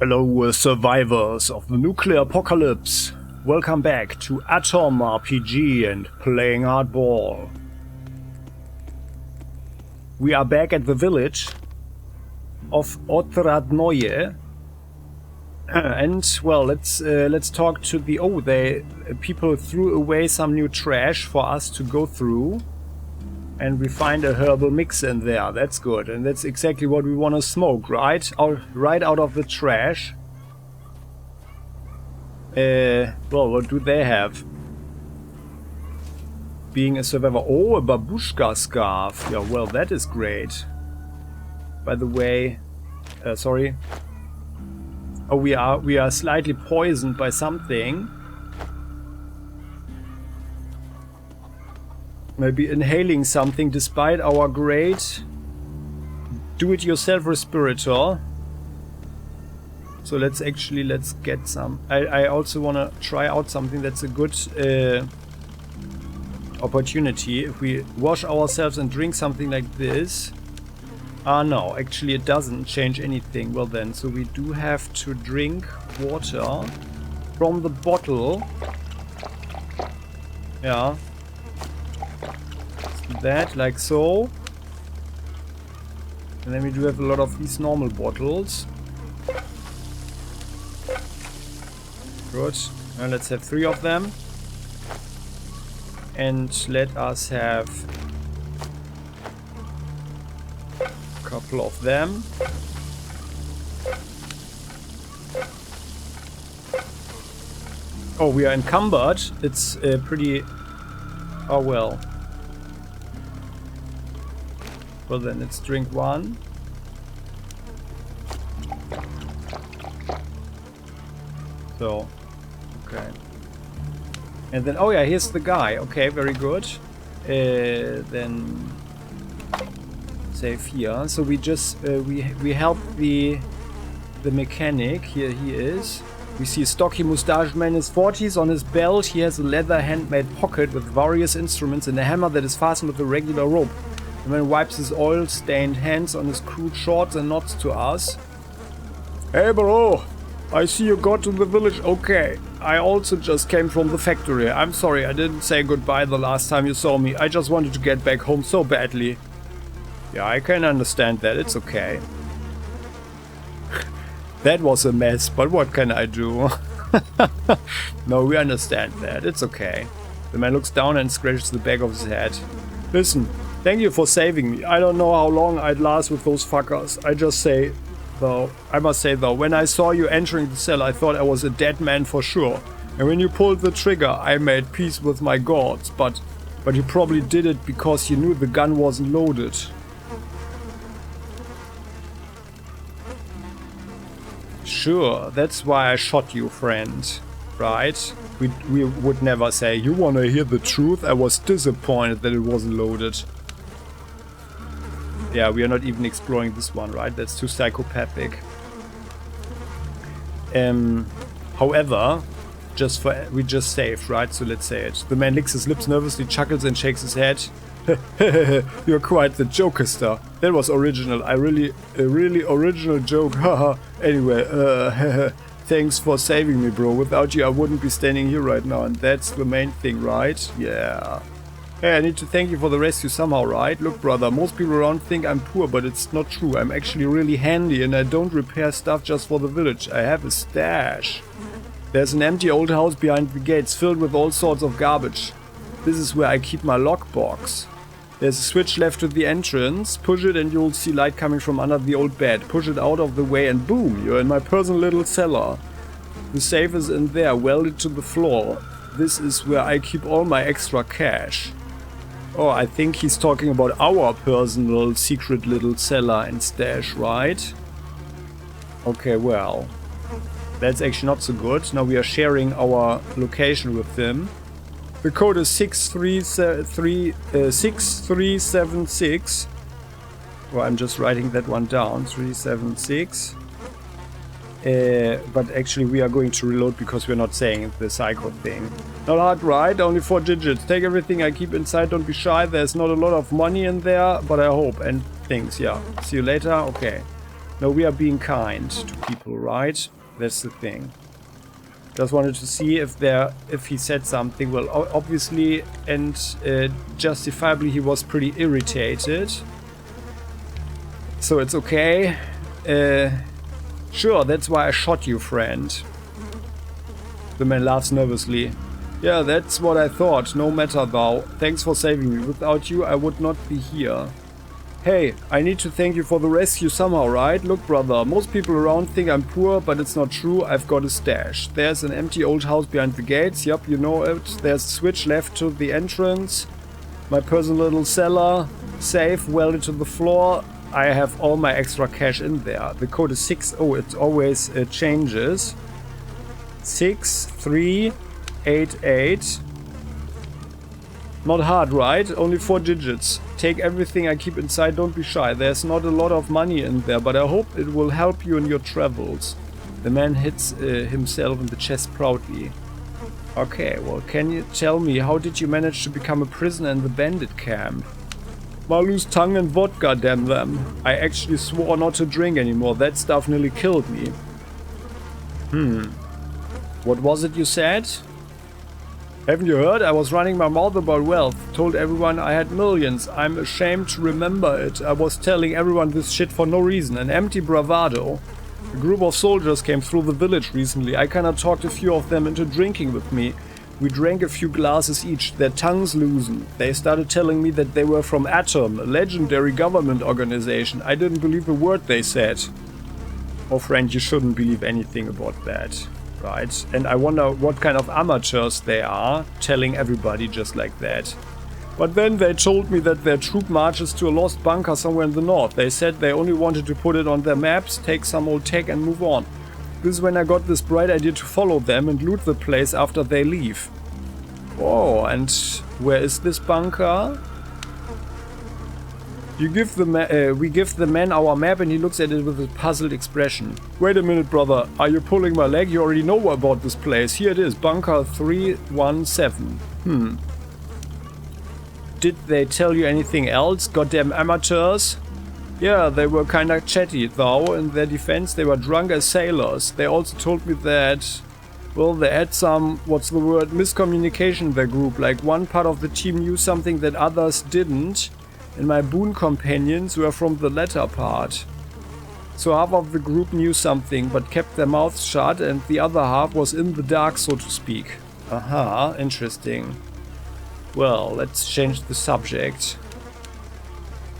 Hello, survivors of the nuclear apocalypse. Welcome back to Atom RPG and Playing Hardball. We are back at the village of Otradnoye. And well, let's talk to the people threw away some new trash for us to go through, and we find a herbal mix in there. That's good, and that's exactly what we want to smoke, right out of the trash. Well, what do they have? Being a survivor. Oh, a babushka scarf. Yeah, well, that is great. By the way, sorry. Oh, we are slightly poisoned by something. Maybe inhaling something despite our great do-it-yourself respirator. So let's get some. I also want to try out something that's a good opportunity. If we wash ourselves and drink something like this. No, actually it doesn't change anything. Well then, so we do have to drink water from the bottle. Yeah. That, like so. And then we do have a lot of these normal bottles. Good. Now let's have 3 of them. And let us have a couple of them. Oh, we are encumbered. It's pretty... Oh well. Well then, let's drink one. So, okay. And then, oh yeah, here's the guy. Okay, very good. Then save here. So we just we help the mechanic. Here he is. We see a stocky mustached man in his 40s. On his belt, he has a leather handmade pocket with various instruments and a hammer that is fastened with a regular rope. The man wipes his oil-stained hands on his crude shorts and nods to us. Hey bro, I see you got to the village. Okay, I also just came from the factory. I'm sorry I didn't say goodbye the last time you saw me. I just wanted to get back home so badly. Yeah, I can understand that. It's okay. That was a mess, but what can I do? No, we understand that. It's okay. The man looks down and scratches the back of his head. Listen. Thank you for saving me. I don't know how long I'd last with those fuckers. I must say though, when I saw you entering the cell, I thought I was a dead man for sure. And when you pulled the trigger, I made peace with my gods. But you probably did it because you knew the gun wasn't loaded. Sure, that's why I shot you, friend. Right? We would never say, you wanna hear the truth? I was disappointed that it wasn't loaded. Yeah, we are not even exploring this one, right? That's too psychopathic. However, we just saved, right? So let's say it. The man licks his lips nervously, chuckles and shakes his head. You're quite the jokester. That was original. A really original joke. Haha. Anyway, thanks for saving me, bro. Without you, I wouldn't be standing here right now. And that's the main thing, right? Yeah. Hey, I need to thank you for the rescue somehow, right? Look, brother, most people around think I'm poor, but it's not true. I'm actually really handy and I don't repair stuff just for the village. I have a stash. There's an empty old house behind the gates filled with all sorts of garbage. This is where I keep my lockbox. There's a switch left at the entrance. Push it and you'll see light coming from under the old bed. Push it out of the way and boom, you're in my personal little cellar. The safe is in there, welded to the floor. This is where I keep all my extra cash. Oh, I think he's talking about our personal secret little cellar and stash, right? Okay, well, that's actually not so good. Now we are sharing our location with him. The code is 6376. Well, I'm just writing that one down. 376. But actually we are going to reload because we're not saying the psycho thing. Not hard, right? Only 4 digits. Take everything I keep inside, don't be shy. There's not a lot of money in there, but I hope. And things, yeah. See you later. Okay. No, we are being kind to people, right? That's the thing. Just wanted to see if he said something. Well, obviously and justifiably he was pretty irritated. So it's okay. Sure, that's why I shot you, friend. The man laughs nervously. Yeah, that's what I thought, no matter though. Thanks for saving me. Without you, I would not be here. Hey, I need to thank you for the rescue somehow, right? Look, brother, most people around think I'm poor, but it's not true. I've got a stash. There's an empty old house behind the gates. Yup, you know it. There's a switch left to the entrance. My personal little cellar. Safe welded to the floor. I have all my extra cash in there. The code is 6. Oh, it always changes. 6388. Not hard, right? Only 4 digits. Take everything I keep inside, don't be shy. There's not a lot of money in there, but I hope it will help you in your travels. The man hits himself in the chest proudly. Okay, well, can you tell me, how did you manage to become a prisoner in the bandit camp? My loose tongue and vodka, damn them. I actually swore not to drink anymore. That stuff nearly killed me. What was it you said? Haven't you heard? I was running my mouth about wealth. Told everyone I had millions. I'm ashamed to remember it. I was telling everyone this shit for no reason. An empty bravado. A group of soldiers came through the village recently. I kinda talked a few of them into drinking with me. We drank a few glasses each. Their tongues loosened. They started telling me that they were from Atom, a legendary government organization. I didn't believe a word they said. Oh friend, you shouldn't believe anything about that. Right? And I wonder what kind of amateurs they are, telling everybody just like that. But then they told me that their troop marches to a lost bunker somewhere in the north. They said they only wanted to put it on their maps, take some old tech and move on. This is when I got this bright idea to follow them and loot the place after they leave. Oh, and where is this bunker? We give the man our map and he looks at it with a puzzled expression. Wait a minute, brother. Are you pulling my leg? You already know about this place. Here it is, bunker 317. Did they tell you anything else? Goddamn amateurs. Yeah, they were kinda chatty, though. In their defense, they were drunk as sailors. They also told me that, well, they had some, miscommunication in their group. Like one part of the team knew something that others didn't. And my boon companions were from the latter part. So half of the group knew something, but kept their mouths shut, and the other half was in the dark, so to speak. Aha, interesting. Well, let's change the subject.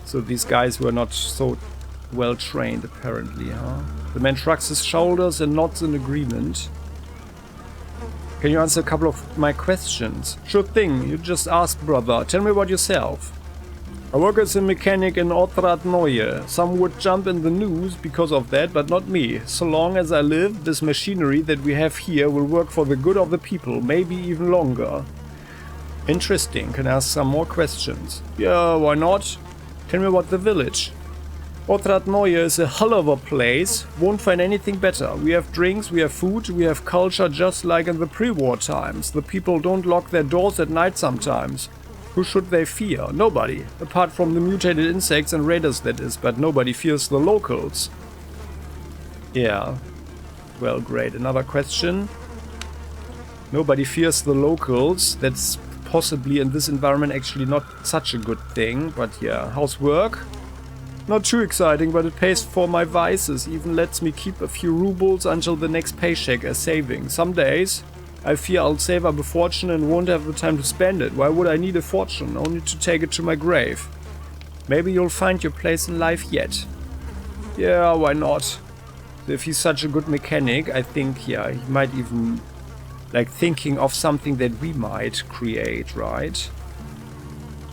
So these guys were not so well trained, apparently, huh? The man shrugs his shoulders and nods in agreement. Can you answer a couple of my questions? Sure thing, you just ask, brother. Tell me about yourself. I work as a mechanic in Otrad Neue. Some would jump in the news because of that, but not me. So long as I live, this machinery that we have here will work for the good of the people, maybe even longer. Interesting. Can I ask some more questions? Yeah, why not? Tell me about the village. Otrad Neue is a hell of a place. Won't find anything better. We have drinks, we have food, we have culture just like in the pre-war times. The people don't lock their doors at night sometimes. Who should they fear? Nobody. Apart from the mutated insects and raiders, that is, but nobody fears the locals. Yeah. Well, great. Another question. Nobody fears the locals. That's possibly in this environment actually not such a good thing, but yeah. How's work? Not too exciting, but it pays for my vices. Even lets me keep a few rubles until the next paycheck as saving. Some days I fear I'll save up a fortune and won't have the time to spend it. Why would I need a fortune? Only to take it to my grave. Maybe you'll find your place in life yet. Yeah, why not? If he's such a good mechanic, I think, yeah, he might even, like, thinking of something that we might create, right?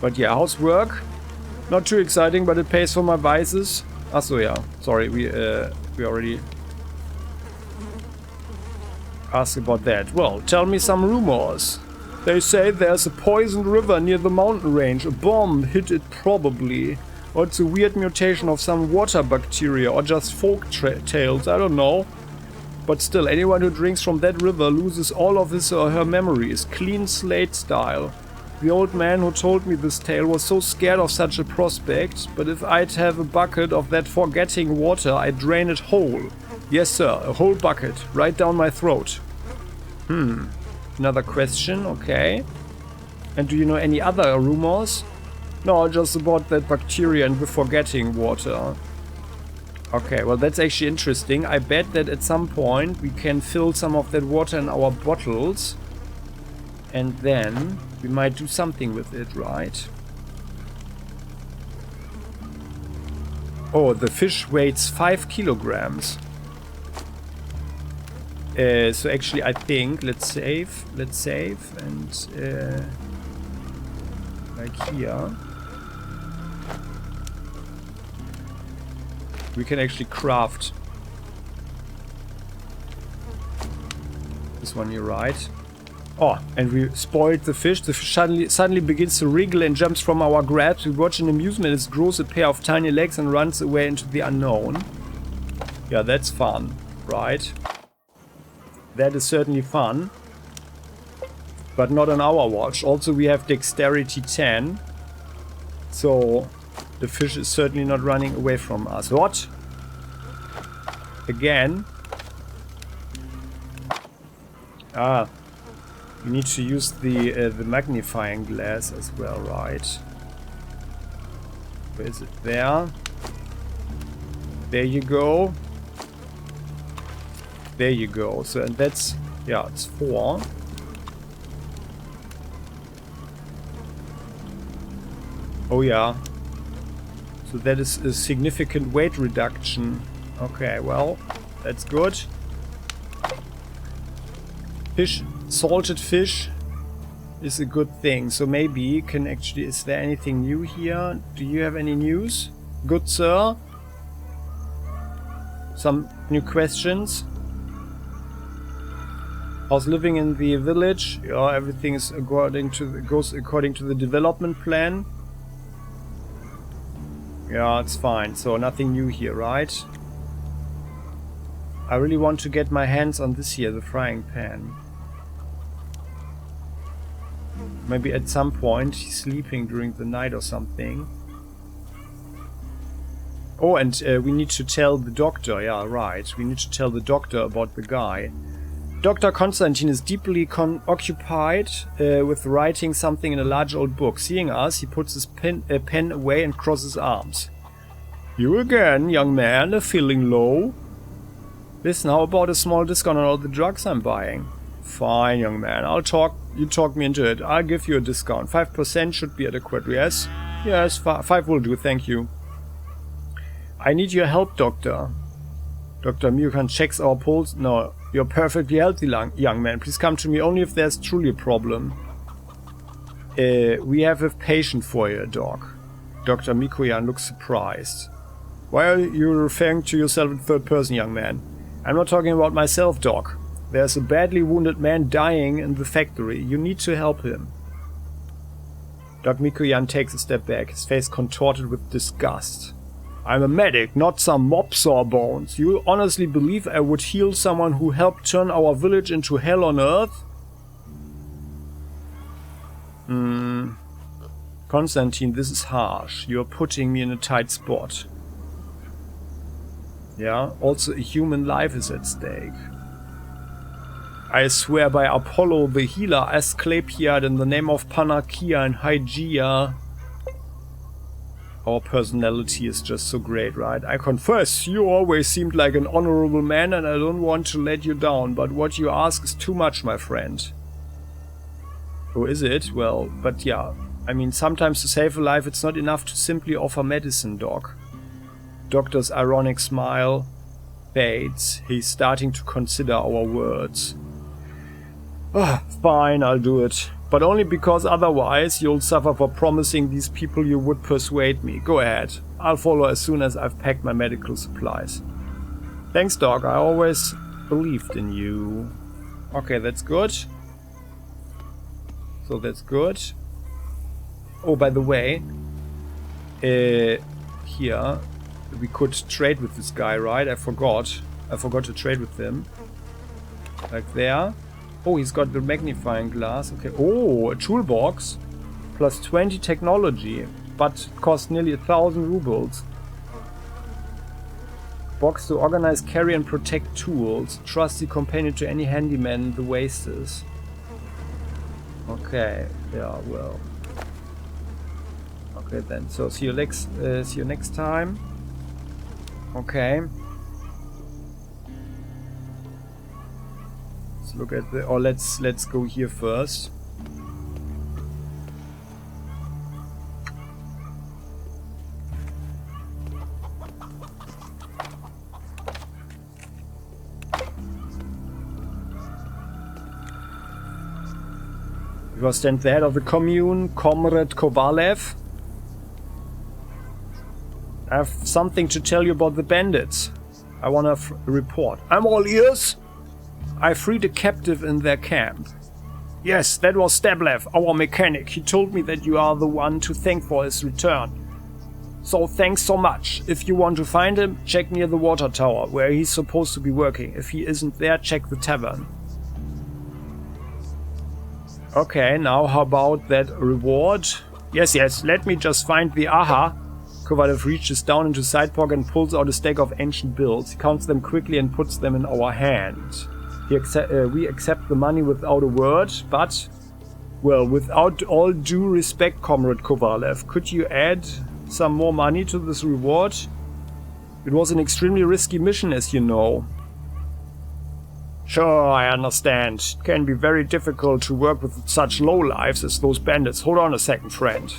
But yeah, how's work? Not too exciting, but it pays for my vices. Achso, yeah. Sorry, we already asked about that. Well, tell me some rumors. They say there's a poisoned river near the mountain range. A bomb hit it probably. Or it's a weird mutation of some water bacteria or just folk tales, I don't know. But still, anyone who drinks from that river loses all of his or her memories, clean slate style. The old man who told me this tale was so scared of such a prospect, but if I'd have a bucket of that forgetting water, I'd drain it whole. Yes, sir, a whole bucket, right down my throat. Another question, okay. And do you know any other rumors? No, just about that bacteria and the forgetting water. Okay, well that's actually interesting. I bet that at some point we can fill some of that water in our bottles. And then we might do something with it, right? Oh, the fish weighs 5 kilograms. So actually I think, let's save, and like here. We can actually craft this one here, right? Oh, and we spoiled the fish. The fish suddenly begins to wriggle and jumps from our grasp. We watch in amusement as it grows a pair of tiny legs and runs away into the unknown. Yeah, that's fun, right? That is certainly fun. But not on our watch. Also, we have dexterity 10. So, the fish is certainly not running away from us. What? Again? Ah. We need to use the magnifying glass as well, right? Where is it? There. There you go. There you go. So, and that's, yeah, it's 4. Oh yeah. So that is a significant weight reduction. Okay, well, that's good. Fish. Salted fish is a good thing. So maybe can actually... Is there anything new here? Do you have any news? Good sir? Some new questions? How's living in the village? Yeah, everything is goes according to the development plan. Yeah, it's fine. So nothing new here, right? I really want to get my hands on this here, the frying pan. Maybe at some point he's sleeping during the night or something. Oh, and we need to tell the doctor. Yeah, right. We need to tell the doctor about the guy. Dr. Konstantin is deeply occupied with writing something in a large old book. Seeing us, he puts his pen away and crosses arms. You again, young man, feeling low? Listen, how about a small discount on all the drugs I'm buying? Fine, young man, you talk me into it. I'll give you a discount. 5% should be adequate, yes? Yes, 5 will do, thank you. I need your help, doctor. Dr. Mukan checks our pulse. No, you're perfectly healthy, young man. Please come to me only if there's truly a problem. We have a patient for you, doc. Dr. Mikoyan looks surprised. Why are you referring to yourself in third person, young man? I'm not talking about myself, doc. There's a badly wounded man dying in the factory. You need to help him. Doc Mikoyan takes a step back, his face contorted with disgust. I'm a medic, not some mob sawbones. You honestly believe I would heal someone who helped turn our village into hell on earth? Konstantin, this is harsh. You're putting me in a tight spot. Yeah, also a human life is at stake. I swear by Apollo the healer, Asclepiad, in the name of Panakia and Hygeia. Our personality is just so great, right? I confess, you always seemed like an honorable man and I don't want to let you down, but what you ask is too much, my friend. Oh, is it? Well, but yeah. I mean, sometimes to save a life it's not enough to simply offer medicine, Doc. Doctor's ironic smile fades. He's starting to consider our words. Fine, I'll do it. But only because otherwise you'll suffer for promising these people you would persuade me. Go ahead. I'll follow as soon as I've packed my medical supplies. Thanks, Doc. I always believed in you. Okay, that's good. So that's good. Oh, by the way, here we could trade with this guy, right? I forgot to trade with him. Like there. Oh, he's got the magnifying glass. Okay. Oh, a toolbox. plus 20 technology, but cost nearly 1,000 rubles. Box to organize, carry and protect tools. Trusty companion to any handyman in the wastes. Okay, yeah, well. Okay then, so see you next time. Okay. Let's look at the, or let's go here first. You are stand the head of the commune, Comrade Kovalev. I have something to tell you about the bandits. I want to report. I'm all ears. I freed a captive in their camp. Yes, that was Stablev, our mechanic. He told me that you are the one to thank for his return. So thanks so much. If you want to find him, check near the water tower, where he's supposed to be working. If he isn't there, check the tavern. Okay, now how about that reward? Yes, let me just find the aha. Kovalev reaches down into side pocket and pulls out a stack of ancient bills. He counts them quickly and puts them in our hand. We accept the money without a word, but, well, without all due respect, Comrade Kovalev, could you add some more money to this reward? It was an extremely risky mission, as you know. Sure, I understand. It can be very difficult to work with such lowlifes as those bandits. Hold on a second, friend.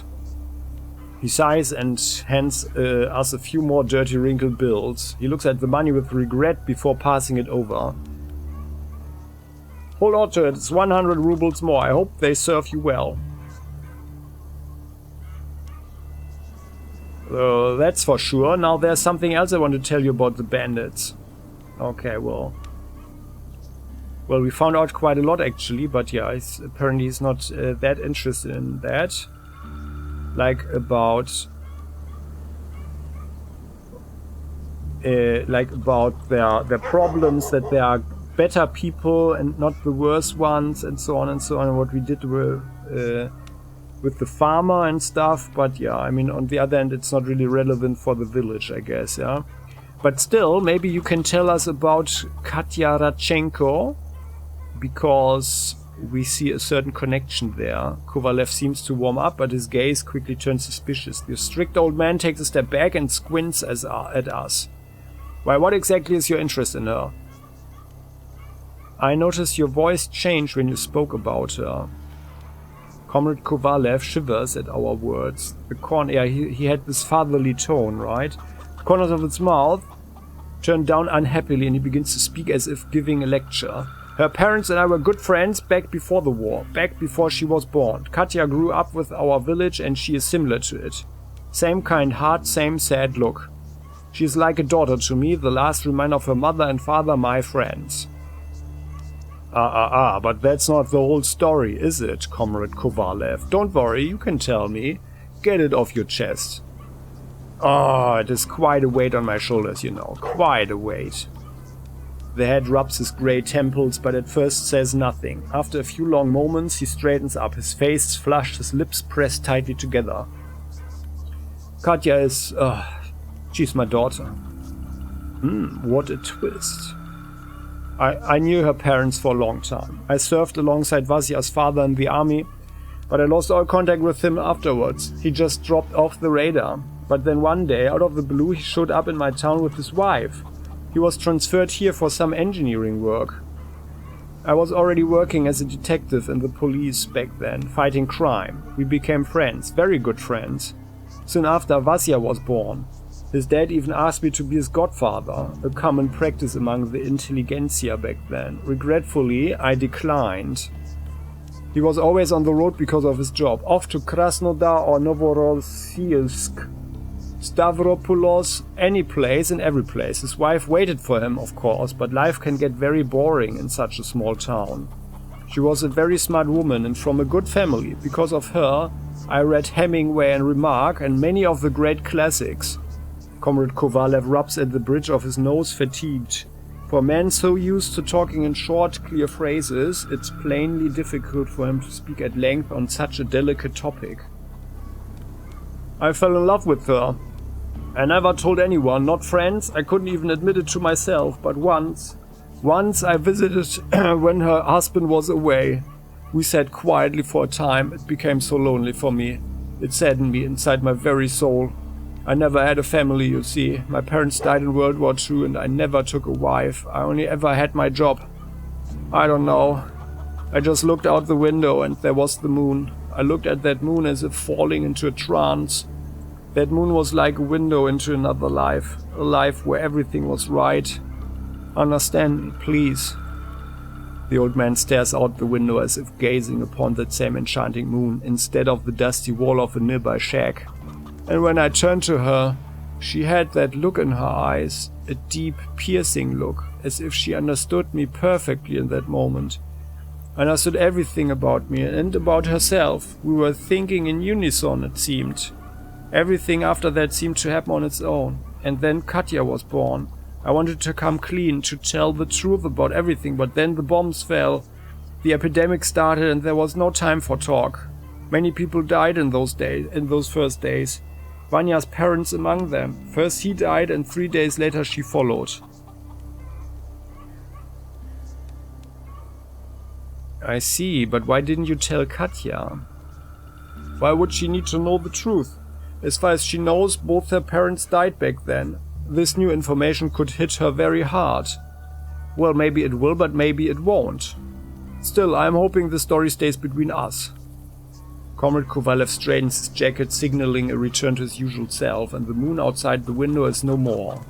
He sighs and hands us a few more dirty wrinkled bills. He looks at the money with regret before passing it over. Hold on to it, it's 100 rubles more. I hope they serve you well. That's for sure. Now there's something else I want to tell you about the bandits. Okay, well, we found out quite a lot actually, but yeah, apparently he's not that interested in that. Like about their problems, that they are better people and not the worst ones, and so on and so on, and what we did with the farmer and stuff. But yeah, I mean, on the other hand, it's not really relevant for the village, I guess, yeah. But still, maybe you can tell us about Katya Radchenko, because we see a certain connection there. Kovalev seems to warm up, but his gaze quickly turns suspicious. The strict old man takes a step back and squints at us. Why, what exactly is your interest in her? I noticed your voice changed when you spoke about her. Comrade Kovalev shivers at our words. He had this fatherly tone, right? The corners of his mouth turn down unhappily and he begins to speak as if giving a lecture. Her parents and I were good friends back before the war, back before she was born. Katya grew up with our village and she is similar to it. Same kind heart, same sad look. She is like a daughter to me, the last reminder of her mother and father, my friends. But that's not the whole story, is it, Comrade Kovalev? Don't worry, you can tell me. Get it off your chest. Oh, it is quite a weight on my shoulders, you know. Quite a weight. The head rubs his grey temples, but at first says nothing. After a few long moments, he straightens up. His face is flushed, his lips pressed tightly together. Katya is... she's my daughter. What a twist. I knew her parents for a long time. I served alongside Vasya's father in the army, but I lost all contact with him afterwards. He just dropped off the radar. But then one day, out of the blue, he showed up in my town with his wife. He was transferred here for some engineering work. I was already working as a detective in the police back then, fighting crime. We became friends, very good friends. Soon after, Vasya was born. His dad even asked me to be his godfather, a common practice among the intelligentsia back then. Regretfully, I declined. He was always on the road because of his job, off to Krasnodar or Novorossiysk, Stavropoulos, any place and every place. His wife waited for him, of course, but life can get very boring in such a small town. She was a very smart woman and from a good family. Because of her, I read Hemingway and Remarque and many of the great classics. Comrade Kovalev rubs at the bridge of his nose, fatigued. For a man so used to talking in short, clear phrases, it's plainly difficult for him to speak at length on such a delicate topic. I fell in love with her. I never told anyone, not friends, I couldn't even admit it to myself, but once I visited when her husband was away. We sat quietly for a time. It became so lonely for me. It saddened me inside my very soul. I never had a family, you see. My parents died in World War II and I never took a wife. I only ever had my job. I don't know. I just looked out the window and there was the moon. I looked at that moon as if falling into a trance. That moon was like a window into another life. A life where everything was right. Understand me, please. The old man stares out the window as if gazing upon that same enchanting moon instead of the dusty wall of a nearby shack. And when I turned to her, she had that look in her eyes, a deep, piercing look, as if she understood me perfectly in that moment. Understood everything about me and about herself. We were thinking in unison, it seemed. Everything after that seemed to happen on its own. And then Katja was born. I wanted to come clean, to tell the truth about everything, but then the bombs fell. The epidemic started and there was no time for talk. Many people died in those first days. Vanya's parents among them. First he died and 3 days later she followed. I see, but why didn't you tell Katja? Why would she need to know the truth? As far as she knows, both her parents died back then. This new information could hit her very hard. Well, maybe it will, but maybe it won't. Still, I'm hoping the story stays between us. Comrade Kovalev straightens his jacket, signaling a return to his usual self, and the moon outside the window is no more.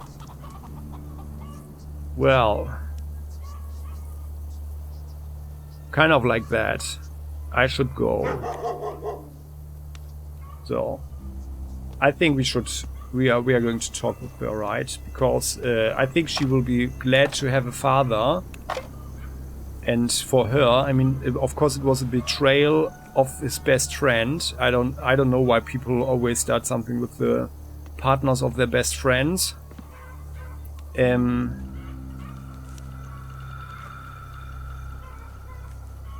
Well, kind of like that. I should go. So, I think we are going to talk with her, right? Because I think she will be glad to have a father. And for her, I mean, of course it was a betrayal of his best friend. I don't know why people always start something with the partners of their best friends.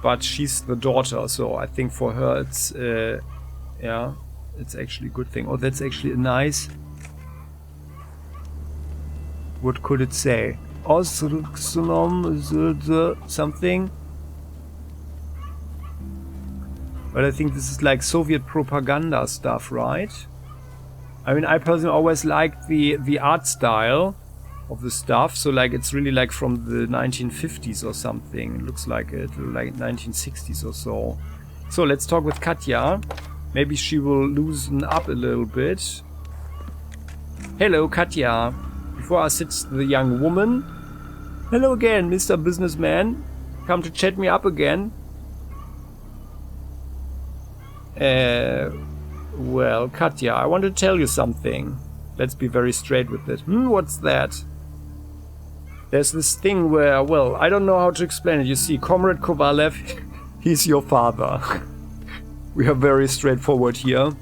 But she's the daughter, so I think for her it's yeah, it's actually a good thing. Oh, that's actually a nice. What could it say? Something. But I think this is like Soviet propaganda stuff, right? I mean, I personally always liked the art style of the stuff. So like it's really like from the 1950s or something. It looks like it, like 1960s or so. So let's talk with Katja. Maybe she will loosen up a little bit. Hello, Katja. Before us sits the young woman. Hello again, Mr. Businessman. Come to chat me up again. Well, Katja, I want to tell you something. Let's be very straight with it. What's that? There's this thing where, well, I don't know how to explain it. You see, Comrade Kovalev, he's your father. We are very straightforward here.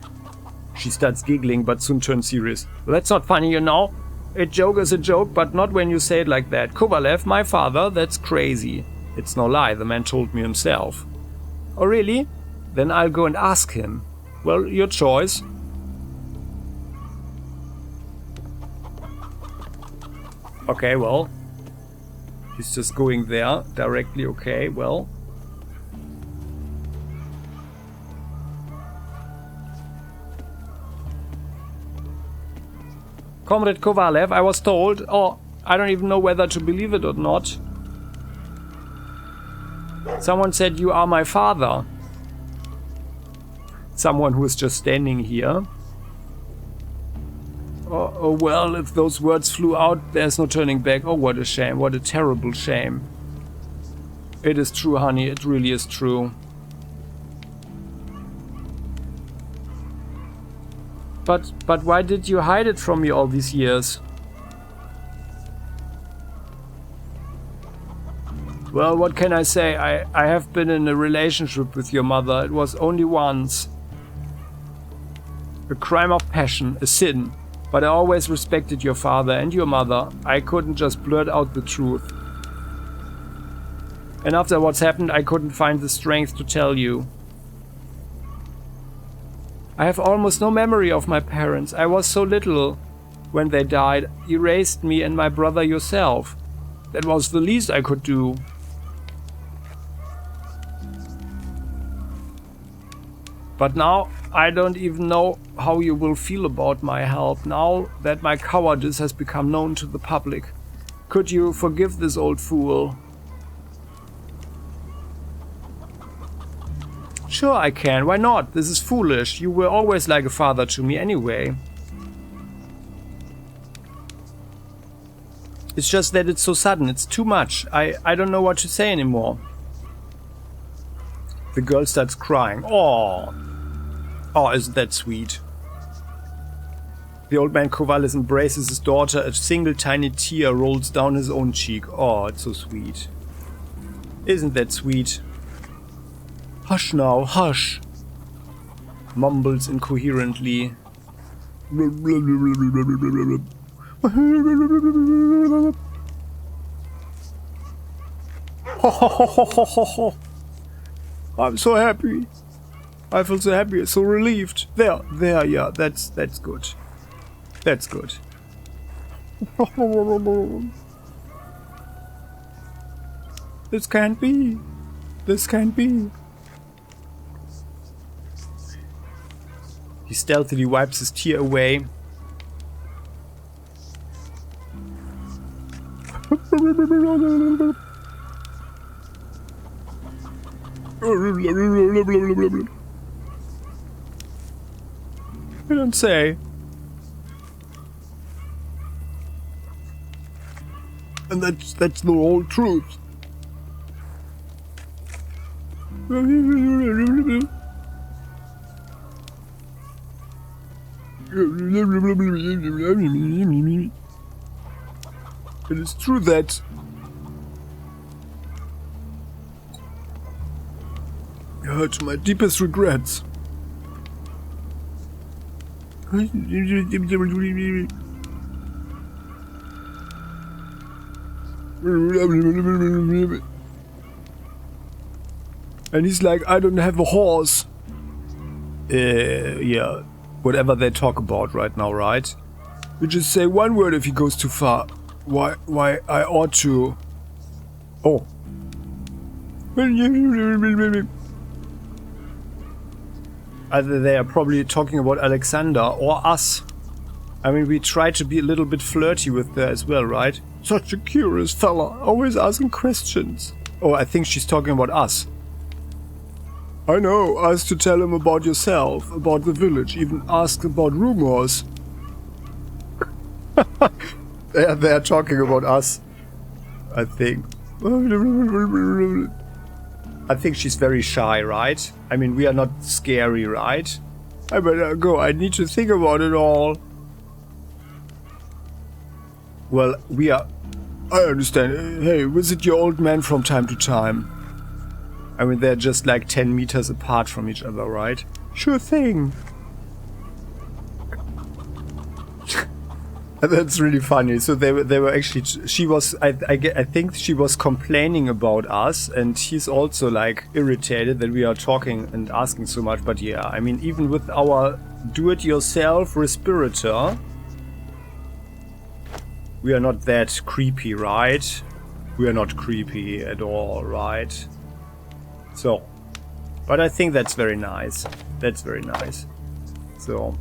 She starts giggling, but soon turns serious. Well, that's not funny, you know. A joke is a joke, but not when you say it like that. Kovalev, my father, that's crazy. It's no lie, the man told me himself. Oh, really? Then I'll go and ask him. Well, your choice. Okay, well. He's just going there directly, okay, well. Comrade Kovalev, I was told, I don't even know whether to believe it or not. Someone said you are my father. Someone who is just standing here. Oh well, if those words flew out, there's no turning back. Oh, what a shame, what a terrible shame. It is true, honey, it really is true. But why did you hide it from me all these years? Well, what can I say? I have been in a relationship with your mother. It was only once. A crime of passion, a sin. But I always respected your father and your mother. I couldn't just blurt out the truth. And after what's happened, I couldn't find the strength to tell you. I have almost no memory of my parents. I was so little when they died. You raised me and my brother yourself. That was the least I could do. But now I don't even know how you will feel about my help now that my cowardice has become known to the public. Could you forgive this old fool? Sure I can, why not? This is foolish. You were always like a father to me anyway. It's just that it's so sudden, it's too much. I don't know what to say anymore. The girl starts crying. Oh, isn't that sweet? The old man Kovalis embraces his daughter. A single tiny tear rolls down his own cheek. Oh, it's so sweet. Isn't that sweet? Hush now, hush. Mumbles incoherently. I'm so happy. I feel so happy, so relieved. There, yeah, that's good. That's good. This can't be. This can't be. He stealthily wipes his tear away. I don't say. And that's the whole truth. It is true that to my deepest regrets. And he's like, I don't have a horse. Yeah, whatever they talk about right now, right? You just say one word if he goes too far. Why I ought to. Oh. Either they are probably talking about Alexander or us. I mean, we try to be a little bit flirty with her as well, right? Such a curious fella, always asking questions. Oh, I think she's talking about us. I know, ask to tell him about yourself, about the village, even ask about rumors. They are talking about us, I think. I think she's very shy, right? I mean, we are not scary, right? I better go, I need to think about it all. Well, we are... I understand. Hey, visit your old man from time to time. I mean, they're just like 10 meters apart from each other, right? Sure thing. That's really funny. So they were actually... She was... I think she was complaining about us, and he's also like irritated that we are talking and asking so much. But yeah, I mean, even with our do-it-yourself respirator, we are not that creepy, right? We are not creepy at all, right? So, but I think that's very nice. That's very nice. So,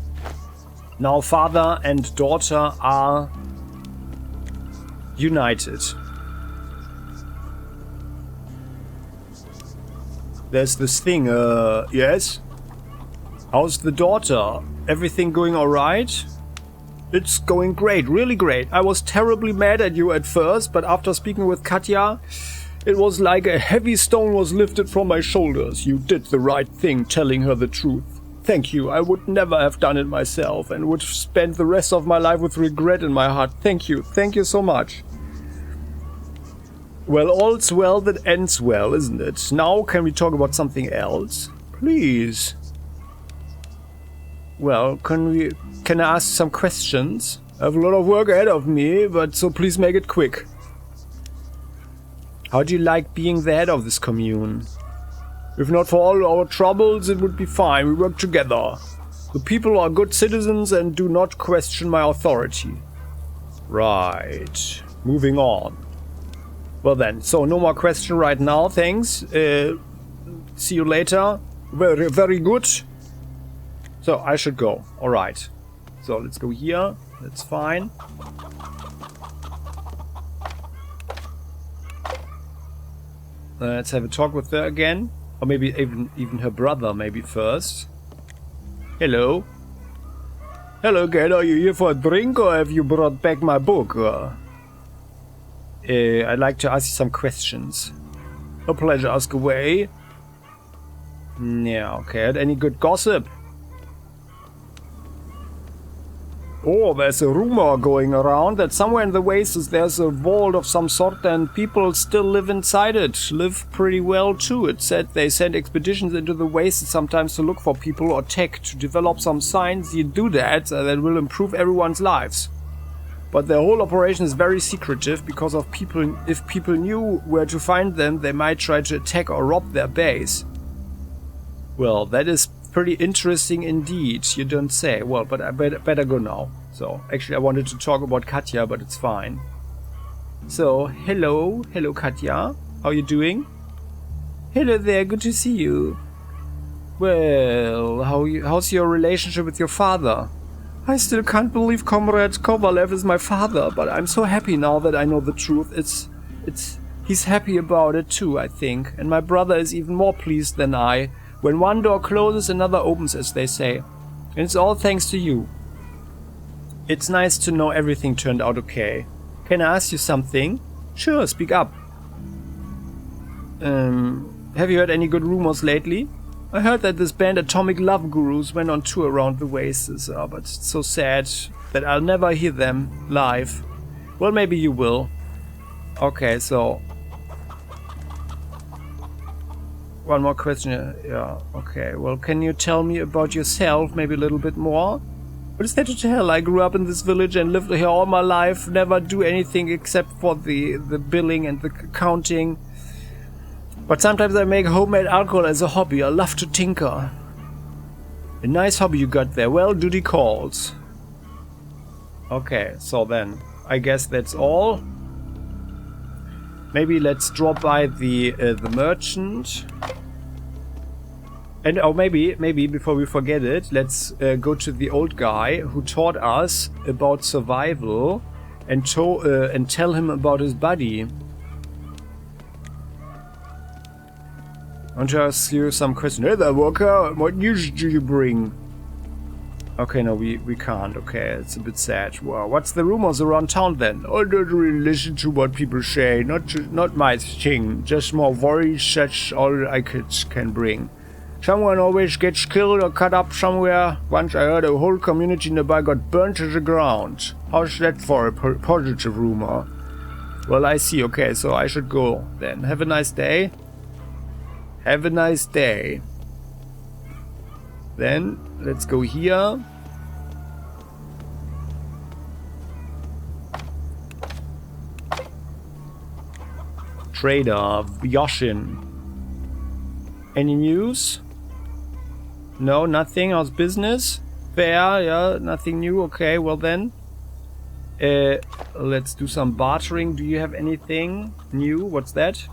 now father and daughter are united. There's this thing, yes? How's the daughter? Everything going alright? It's going great, really great. I was terribly mad at you at first, but after speaking with Katya, it was like a heavy stone was lifted from my shoulders. You did the right thing, telling her the truth. Thank you. I would never have done it myself and would spend the rest of my life with regret in my heart. Thank you. Thank you so much. Well, all's well that ends well, isn't it? Now can we talk about something else? Please. Well, can I ask some questions? I have a lot of work ahead of me, but so please make it quick. How do you like being the head of this commune? If not for all our troubles, it would be fine. We work together. The people are good citizens and do not question my authority. Right. Moving on. Well then, so no more question right now, thanks. See you later. Very, very good. So, I should go. Alright. So, let's go here. That's fine. Let's have a talk with her again. Or maybe even her brother, maybe first. Hello. Hello again, are you here for a drink or have you brought back my book? I'd like to ask you some questions. A pleasure, ask away. Yeah, okay. Had any good gossip? Oh, there's a rumor going around that somewhere in the wastes there's a vault of some sort and people still live inside it. Live pretty well too. It said they send expeditions into the wastes sometimes to look for people or tech to develop some science. You do that will improve everyone's lives. But their whole operation is very secretive because of people. If people knew where to find them, they might try to attack or rob their base. Well, that is pretty interesting indeed, you don't say. Well, but I better go now. So, actually I wanted to talk about Katja, but it's fine. So, hello Katja. How are you doing? Hello there, good to see you. Well, how's your relationship with your father? I still can't believe Comrade Kovalev is my father, but I'm so happy now that I know the truth. He's happy about it too, I think. And my brother is even more pleased than I. When one door closes, another opens, as they say. And it's all thanks to you. It's nice to know everything turned out okay. Can I ask you something? Sure, speak up. Have you heard any good rumors lately? I heard that this band Atomic Love Gurus went on tour around the wastes, but it's so sad that I'll never hear them live. Well, maybe you will. Okay, so... One more question. Yeah, okay. Well, can you tell me about yourself, maybe a little bit more? What is there to tell? I grew up in this village and lived here all my life, never do anything except for the billing and the accounting. But sometimes I make homemade alcohol as a hobby. I love to tinker. A nice hobby you got there. Well, duty calls. Okay, so then, I guess that's all. Maybe let's drop by the merchant. And oh, maybe before we forget it, let's go to the old guy who taught us about survival and tell him about his buddy. I want to ask you some questions. Hey there, Walker. What news do you bring? Okay, no, we can't. Okay, it's a bit sad. Well, what's the rumors around town then? I don't really listen to what people say. Not my thing. Just more worries. That's all I can bring. Someone always gets killed or cut up somewhere. Once I heard a whole community nearby got burnt to the ground. How's that for a positive rumor? Well, I see. Okay, so I should go then. Have a nice day. Have a nice day. Then, let's go here. Trader, Yoshin. Any news? No, nothing. How's business? Fair, yeah, nothing new. Okay, well then. Let's do some bartering. Do you have anything new? What's that?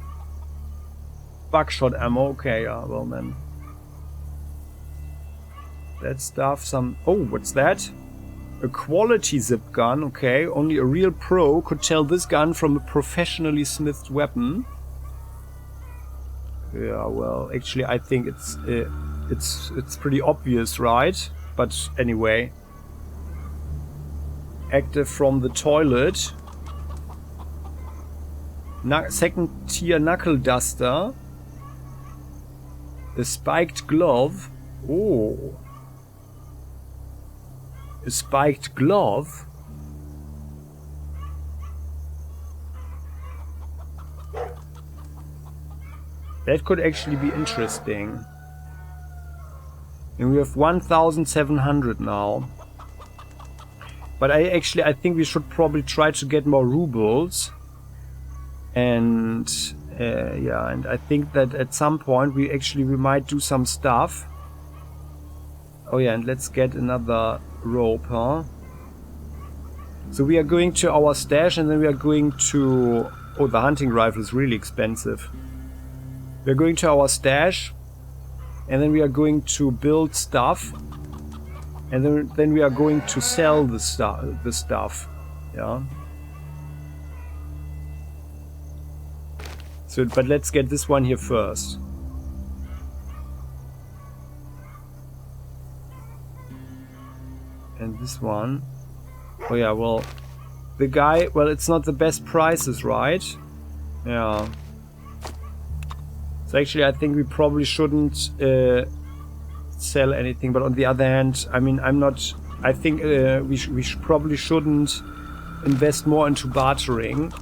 Buckshot ammo. Okay, yeah, well then. That stuff, some... Oh, what's that? A quality zip gun, okay. Only a real pro could tell this gun from a professionally smithed weapon. Yeah, well, actually I think it's pretty obvious, right? But anyway. Active from the toilet. Second tier knuckle duster. A spiked glove. Oh. A spiked glove? That could actually be interesting. And we have 1,700 now. But I think we should probably try to get more rubles. And and I think that at some point we might do some stuff. Oh yeah, and let's get another rope, huh? So we are going to our stash and then we are going to... Oh, the hunting rifle is really expensive. We are going to our stash and then we are going to build stuff. And then we are going to sell the stuff. Yeah. So, but let's get this one here first. And this one. Oh yeah, well, the guy, well, it's not the best prices, right? Yeah. So actually I think we probably shouldn't sell anything, but on the other hand, I mean, I think we probably shouldn't invest more into bartering,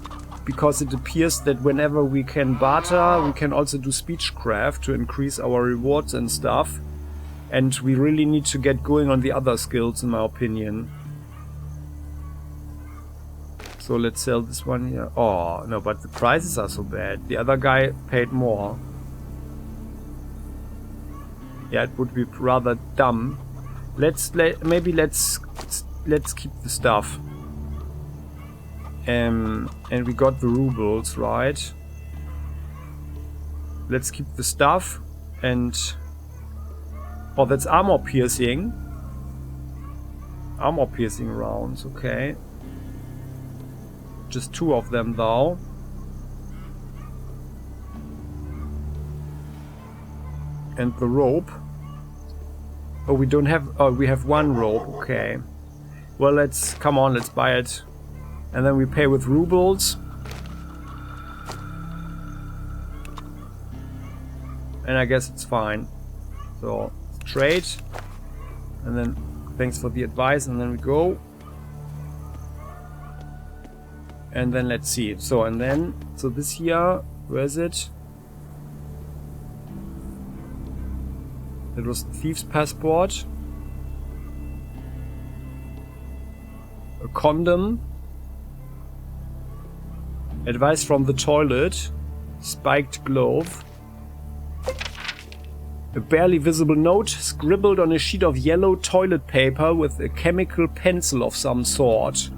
because it appears that whenever we can barter, we can also do speechcraft to increase our rewards and stuff. And we really need to get going on the other skills, in my opinion. So let's sell this one here. Oh, no, but the prices are so bad. The other guy paid more. Yeah, it would be rather dumb. Maybe let's keep the stuff. And we got the rubles, right? Let's keep the stuff and... Oh, that's armor piercing. Armor piercing rounds, okay. Just 2 of them though. And the rope. Oh, we don't have... Oh, we have 1 rope, okay. Well, let's... Come on, let's buy it. And then we pay with rubles. And I guess it's fine. So, trade. And then, thanks for the advice. And then we go. And then let's see. So, and then... So this here... Where is it? It was the thief's passport. A condom. Advice from the toilet. Spiked glove. A barely visible note scribbled on a sheet of yellow toilet paper with a chemical pencil of some sort.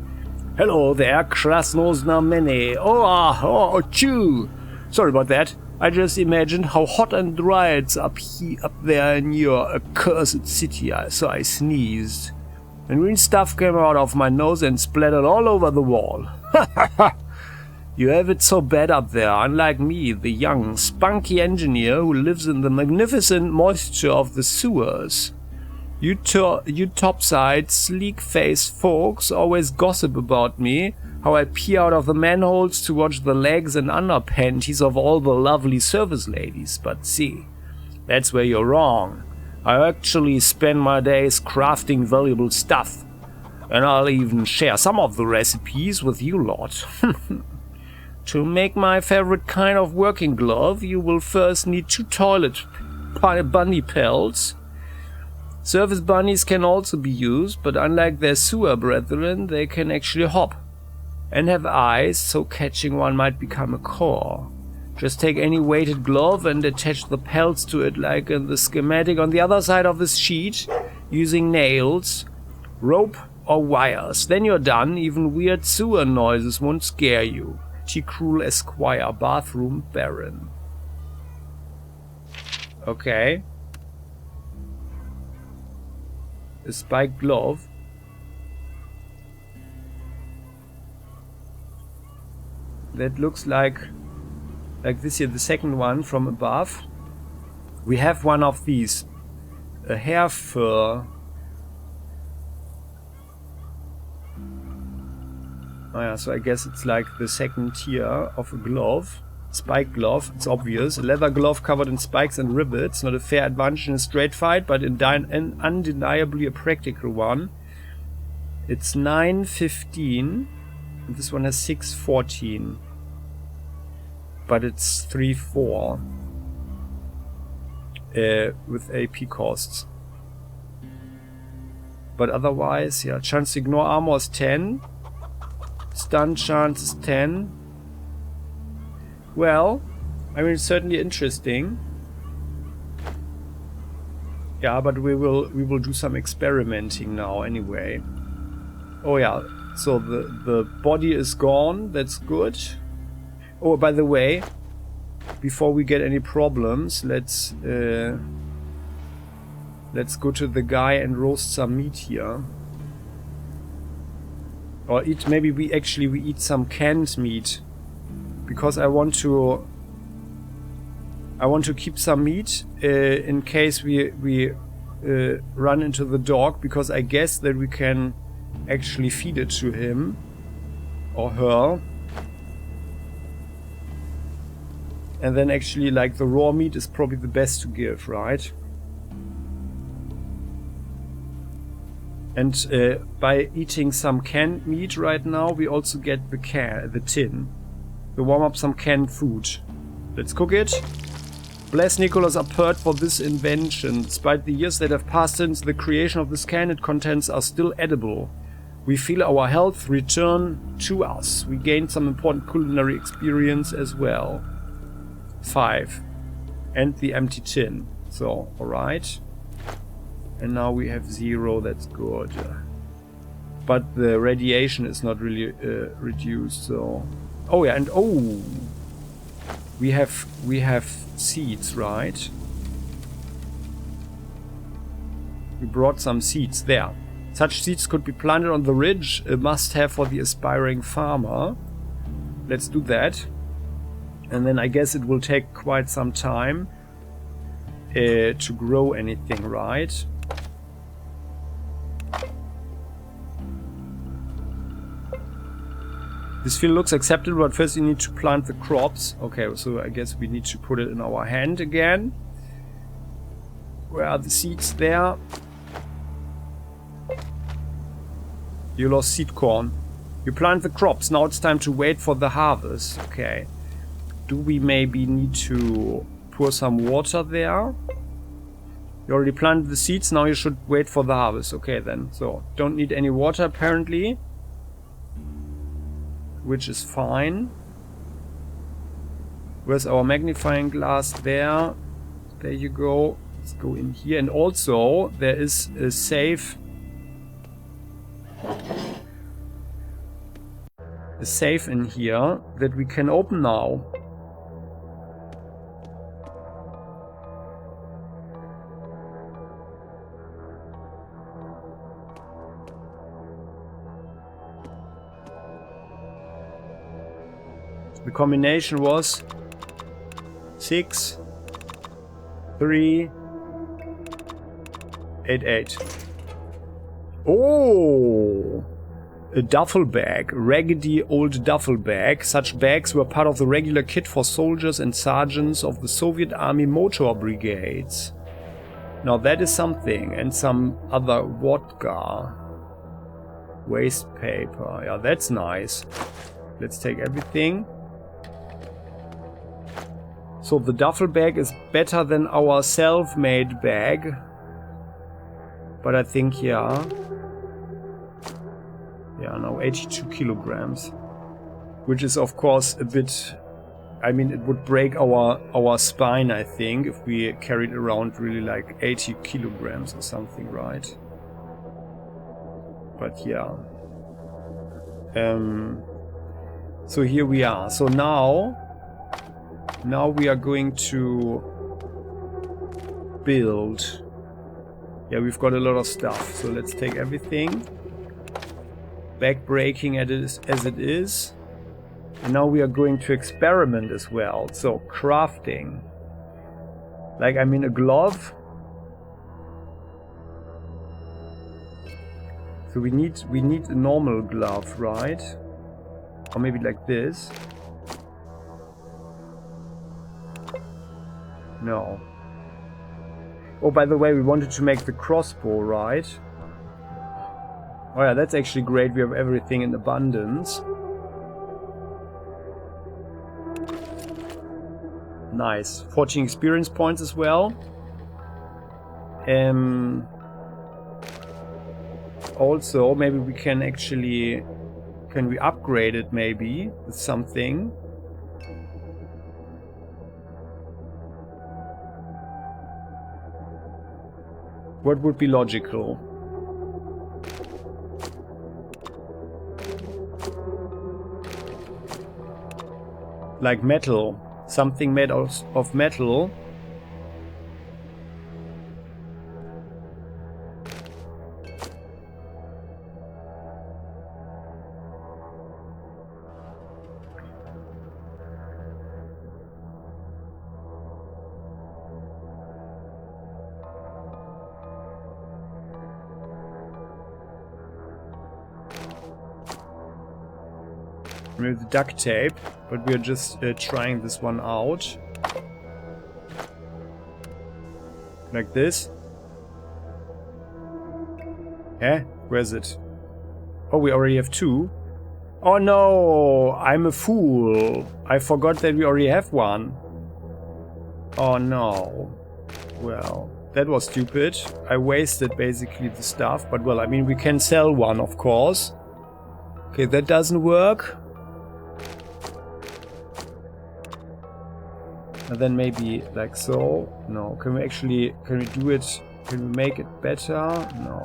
Hello there, Krasnoznamene. Oh, chew. Sorry about that. I just imagined how hot and dry it's up there in your accursed city, so I sneezed. And green stuff came out of my nose and splattered all over the wall. You have it so bad up there, unlike me, the young, spunky engineer who lives in the magnificent moisture of the sewers. You topside, sleek-faced folks always gossip about me, how I peer out of the manholes to watch the legs and underpanties of all the lovely service ladies. But see, that's where you're wrong. I actually spend my days crafting valuable stuff. And I'll even share some of the recipes with you lot. To make my favorite kind of working glove, you will first need 2 toilet bunny pelts. Service bunnies can also be used, but unlike their sewer brethren, they can actually hop. And have eyes, so catching one might become a chore. Just take any weighted glove and attach the pelts to it like in the schematic on the other side of this sheet, using nails, rope or wires. Then you're done, even weird sewer noises won't scare you. T. Cruel Esquire, Bathroom Baron. Okay. A spiked glove. That looks like this here, the second one from above. We have one of these. A hair fur. Oh yeah, so I guess it's like the second tier of a glove. Spike glove, it's obvious. A leather glove covered in spikes and rivets. Not a fair advantage in a straight fight, but undeniably a practical one. It's 9.15. And this one has 6.14. But it's 3.4. With AP costs. But otherwise, yeah, chance to ignore armor is 10. Stun chance is 10. Well, I mean, it's certainly interesting. Yeah, but we will do some experimenting now anyway. Oh yeah, so the body is gone. That's good. Oh, by the way, before we get any problems, let's go to the guy and roast some meat here. Or eat, maybe we eat some canned meat, because I want to keep some meat in case we run into the dog, because I guess that we can actually feed it to him or her. And then actually, like, the raw meat is probably the best to give, right? And by eating some canned meat right now, we also get the tin. We warm up some canned food. Let's cook it. Bless Nicholas Appert for this invention. Despite the years that have passed since the creation of this can, its contents are still edible. We feel our health return to us. We gained some important culinary experience as well. 5. And the empty tin. So, alright. And now we have 0, that's good. But the radiation is not really reduced, so... Oh yeah, and oh! We have seeds, right? We brought some seeds there. Such seeds could be planted on the ridge, a must-have for the aspiring farmer. Let's do that. And then I guess it will take quite some time to grow anything, right? This field looks acceptable, but first you need to plant the crops. Okay, so I guess we need to put it in our hand again. Where are the seeds there? You lost seed corn. You plant the crops, now it's time to wait for the harvest. Okay. Do we maybe need to pour some water there? You already planted the seeds, now you should wait for the harvest. Okay then, so don't need any water apparently. Which is fine. Where's our magnifying glass? There. There you go. Let's go in here. And also, there is a safe... a safe in here that we can open now. The combination was 6, 3, 8, 8. Oh! A duffel bag. Raggedy old duffel bag. Such bags were part of the regular kit for soldiers and sergeants of the Soviet Army motor brigades. Now that is something. And some other vodka. Waste paper. Yeah, that's nice. Let's take everything. So the duffel bag is better than our self-made bag. But I think, yeah. Yeah, no, 82 kilograms. Which is, of course, a bit... I mean, it would break our spine, I think, if we carried around really like 80 kilograms or something, right? But yeah. So here we are. So now we are going to build. Yeah, we've got a lot of stuff. So let's take everything. Back-breaking as it is. And now we are going to experiment as well. So crafting. Like, I mean, a glove. So we need a normal glove, right? Or maybe like this. No. Oh, by the way, we wanted to make the crossbow, right? Oh yeah, that's actually great. We have everything in abundance. Nice. 14 experience points as well. Also, maybe we can actually... Can we upgrade it maybe with something? What would be logical? Like metal. Something made of metal. With duct tape, but we're just trying this one out. Like this. Eh? Where's it? Oh, we already have 2. Oh no! I'm a fool! I forgot that we already have 1. Oh no. Well, that was stupid. I wasted basically the stuff, but well, I mean, we can sell 1, of course. Okay, that doesn't work. And then maybe like so. No. Can we do it? Can we make it better? No.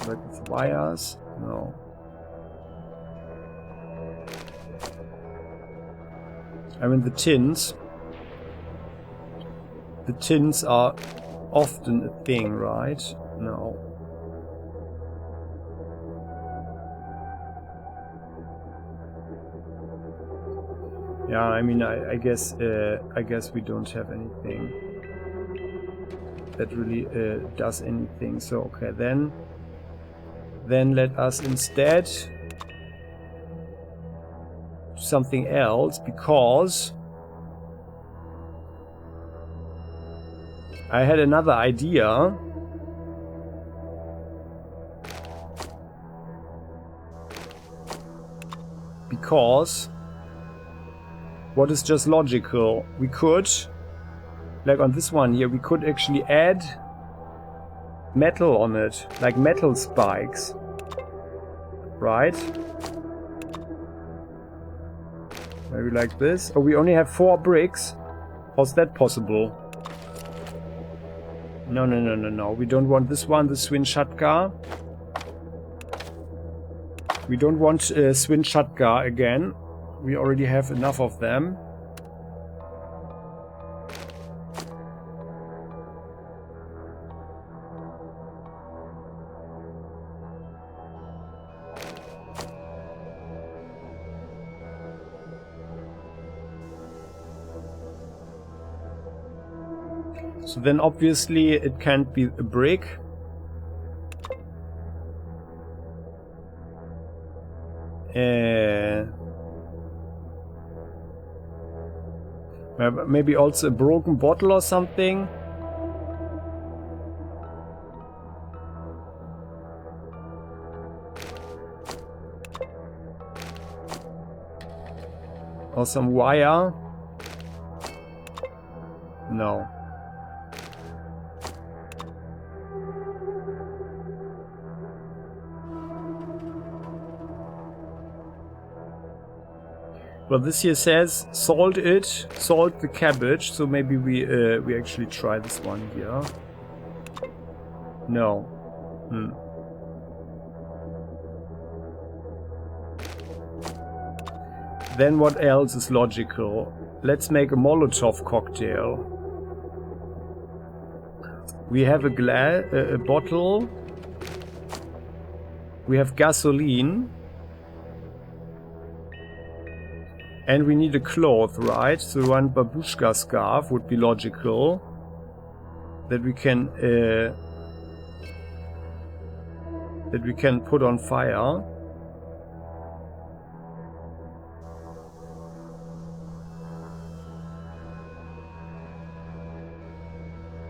Like with wires? No. I mean the tins. The tins are often a thing, right? No. Yeah, I mean, I guess we don't have anything that really does anything. So okay, then let us instead do something else, because I had another idea. Because what is just logical? We could, like on this one here, we could actually add metal on it, like metal spikes, right? Maybe like this. Oh, we only have 4 bricks. How's that possible? No, no, no, no, no. We don't want this one, the Swinshatka. We don't want Swinshatka again. We already have enough of them. So then obviously it can't be a brick. Maybe also a broken bottle or something. Or some wire. No. Well, this here says salt the cabbage, so maybe we actually try this one here. No. Then what else is logical? Let's make a Molotov cocktail. We have a bottle. We have gasoline. And we need a cloth, right? So one babushka scarf would be logical. That we can put on fire.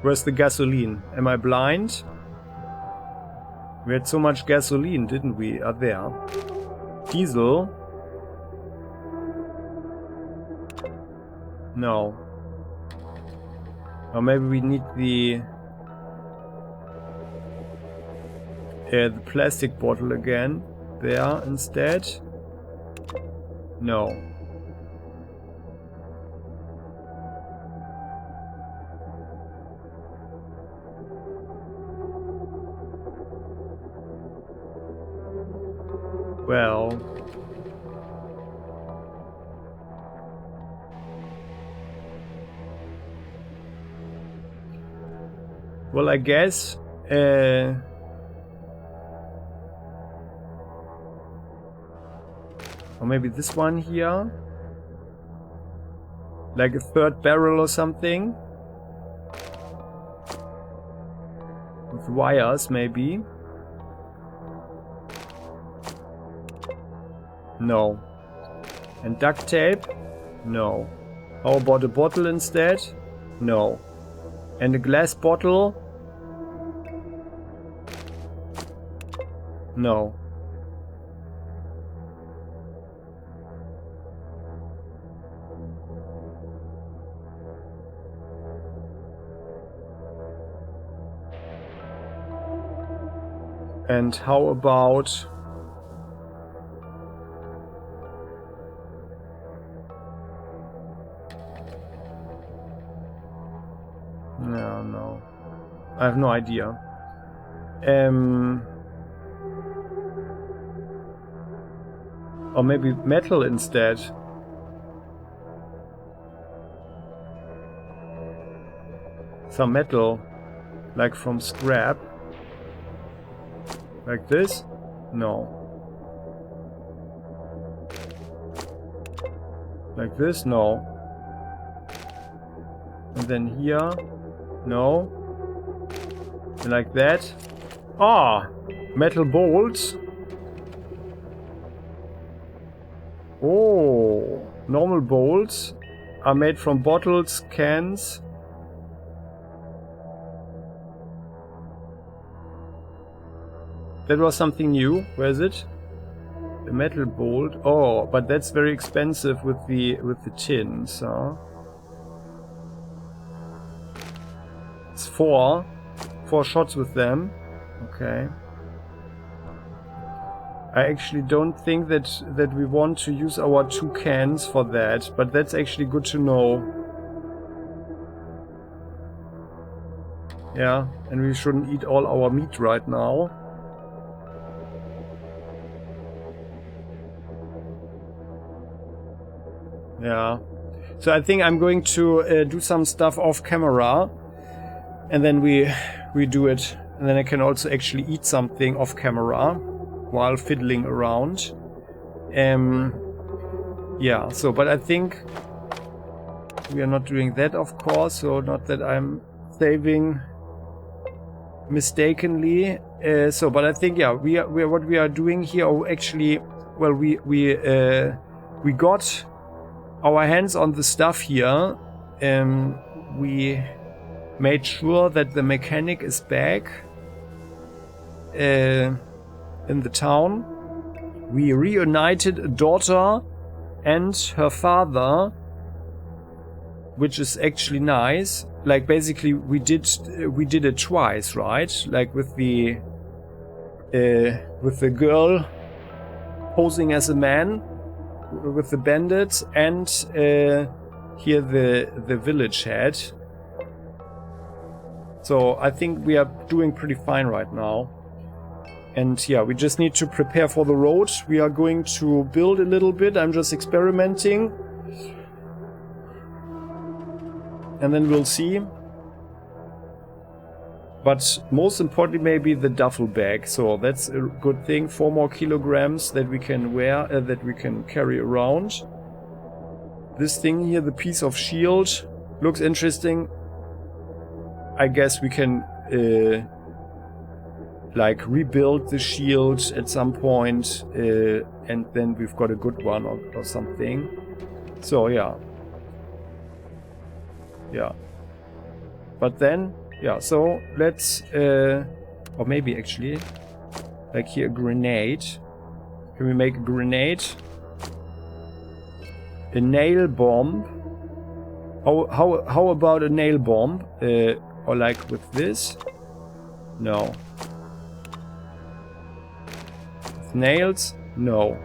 Where's the gasoline? Am I blind? We had so much gasoline, didn't we? There. Diesel. No. Or maybe we need the plastic bottle again there instead. No. Well... Well, I guess... or maybe this one here? Like a third barrel or something? With wires, maybe? No. And duct tape? No. How about a bottle instead? No. And a glass bottle? No. And how about... No. I have no idea. Or maybe metal instead. Some metal. Like from scrap. Like this? No. Like this? No. And then here? No. And like that? Ah! Metal bolts? Oh! Normal bolts are made from bottles, cans. That was something new. Where is it? The metal bolt. Oh, but that's very expensive with the tins, huh? It's 4 shots with them. Okay. I actually don't think that we want to use our 2 cans for that, but that's actually good to know. Yeah, and we shouldn't eat all our meat right now. Yeah. So I think I'm going to do some stuff off camera, and then we do it, and then I can also actually eat something off camera while fiddling around. Yeah, so, but I think we are not doing that, of course, so not that I'm saving mistakenly. So, but I think, yeah, we are what we are doing here, actually, well, we got our hands on the stuff here. We made sure that the mechanic is back in the town. We reunited a daughter and her father, which is actually nice. Like, basically we did it twice, right? Like with the girl posing as a man with the bandits, and here the village head. So I think we are doing pretty fine right now. And yeah, we just need to prepare for the road. We are going to build a little bit. I'm just experimenting. And then we'll see. But most importantly, maybe the duffel bag. So that's a good thing. 4 more kilograms that we can wear, that we can carry around. This thing here, the piece of shield, looks interesting. I guess we can like rebuild the shield at some point, and then we've got a good one or something. So yeah. Yeah. But then, yeah, so let's, or maybe actually, like here, a grenade. Can we make a grenade? A nail bomb. How about a nail bomb? Or like with this? No. With nails? No.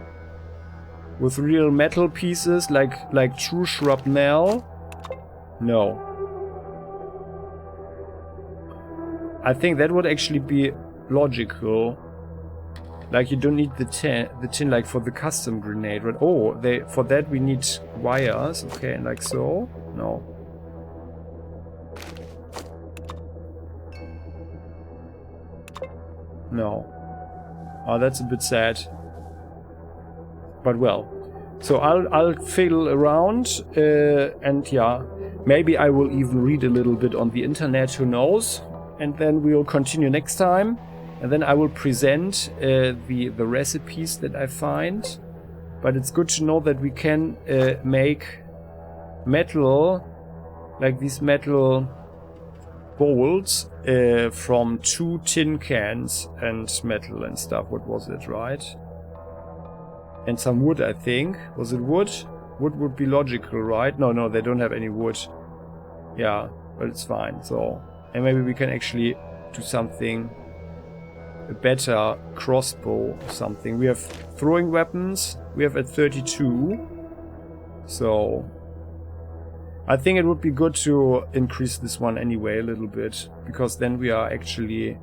With real metal pieces, like true shrapnel? No. I think that would actually be logical. Like you don't need the tin like for the custom grenade, right? Oh, for that we need wires. Okay, and like so. No. No. Oh, that's a bit sad. But well. So I'll fiddle around and yeah, maybe I will even read a little bit on the internet, who knows? And then we'll continue next time. And then I will present the recipes that I find. But it's good to know that we can make metal, like these metal bowls from 2 tin cans and metal and stuff. What was it, right? And some wood, I think. Was it wood? Wood would be logical, right? No, they don't have any wood. Yeah, but it's fine. So, and maybe we can actually do something, a better crossbow or something. We have throwing weapons. We have at 32. So, I think it would be good to increase this one anyway a little bit, because then we are actually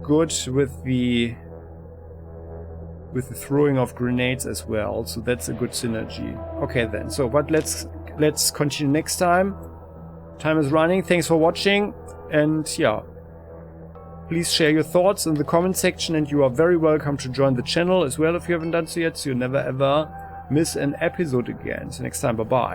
good with the throwing of grenades as well. So that's a good synergy. Okay then. So, but let's continue next time. Time is running. Thanks for watching, and yeah. Please share your thoughts in the comment section, and you are very welcome to join the channel as well if you haven't done so yet, so you never ever miss an episode again. So next time, bye bye.